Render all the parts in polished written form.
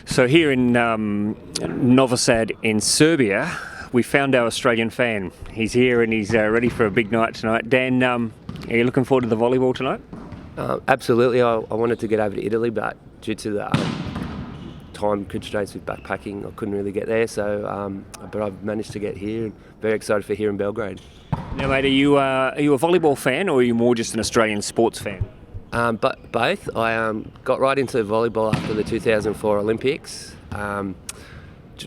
So here in Novi Sad in Serbia, we found our Australian fan. He's here and he's ready for a big night tonight. Dan, are you looking forward to the volleyball tonight? Absolutely. I wanted to get over to Italy, but due to the time constraints with backpacking, I couldn't really get there. But I've managed to get here, and very excited for here in Belgrade. Now, mate, are you a volleyball fan, or are you more just an Australian sports fan? But both. I got right into volleyball after the 2004 Olympics.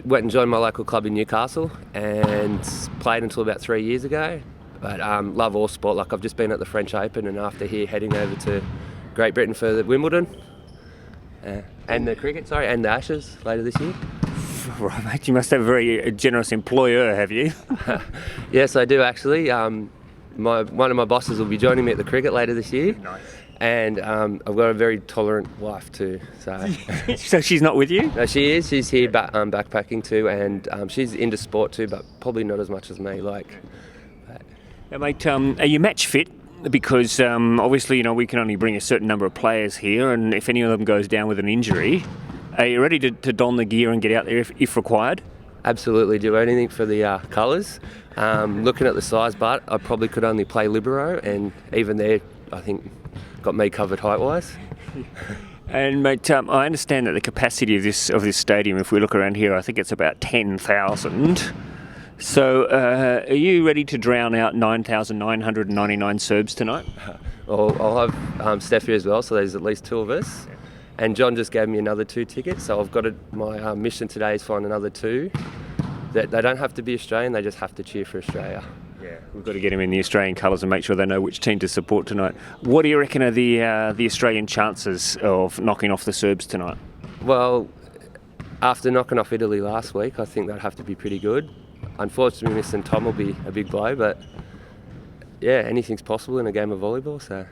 Went and joined my local club in Newcastle and played until about 3 years ago. But love all sport. Like, I've just been at the French Open, and after here heading over to Great Britain for the Wimbledon and the cricket, and the Ashes later this year. Right, mate, you must have a very generous employer, have you? Yes, I do actually. One of my bosses will be joining me at the cricket later this year. Nice. And I've got a very tolerant wife too. So she's not with you? No, she is. She's here backpacking too, and she's into sport too, but probably not as much as me. Now, mate, are you match fit? Because obviously, we can only bring a certain number of players here, and if any of them goes down with an injury, are you ready to don the gear and get out there if required? Absolutely, do anything for the colours. Looking at the size, but I probably could only play libero, and even there, I think, got me covered height-wise. And mate, I understand that the capacity of this stadium, if we look around here, I think it's about 10,000. So, are you ready to drown out 9,999 Serbs tonight? Well, I'll have Steph here as well, so there's at least two of us. Yeah. And John just gave me another 2 tickets, so I've got my mission today is find another 2. That they don't have to be Australian, they just have to cheer for Australia. Yeah, we've got to get them in the Australian colours and make sure they know which team to support tonight. What do you reckon are the Australian chances of knocking off the Serbs tonight? Well, after knocking off Italy last week, I think they'd have to be pretty good. Unfortunately, missing Tom will be a big blow, but yeah, anything's possible in a game of volleyball. So,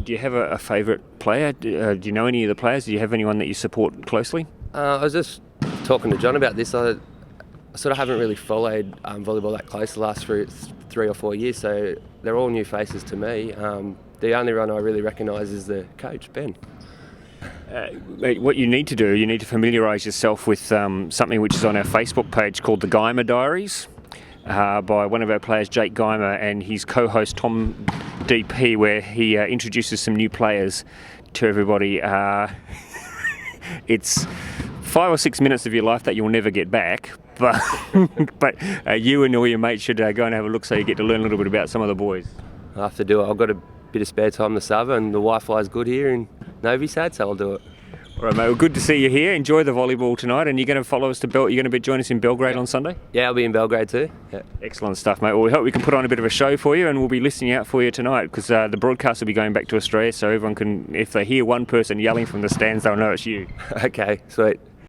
do you have a favourite player? Do you know any of the players? Do you have anyone that you support closely? I was just talking to John about this. I sort of haven't really followed volleyball that close the last 3 or 4 years, so they're all new faces to me. The only one I really recognise is the coach, Ben. What you need to do, you need to familiarise yourself with something which is on our Facebook page called the Geimer Diaries by one of our players, Jake Geimer, and his co-host Tom DP, where he introduces some new players to everybody. It's 5 or 6 minutes of your life that you'll never get back, but you and all your mates should go and have a look so you get to learn a little bit about some of the boys. I have to do it. I've got a bit of spare time this summer, and the Wi-Fi is good here in Novi Sad, so I'll do it. All right, mate. Well, good to see you here. Enjoy the volleyball tonight, and you're going to follow us to you're going to join us in Belgrade on Sunday. Yeah, I'll be in Belgrade too. Yeah. Excellent stuff, mate. Well, we hope we can put on a bit of a show for you, and we'll be listening out for you tonight because the broadcast will be going back to Australia, so everyone can, if they hear one person yelling from the stands, they'll know it's you. Okay, sweet.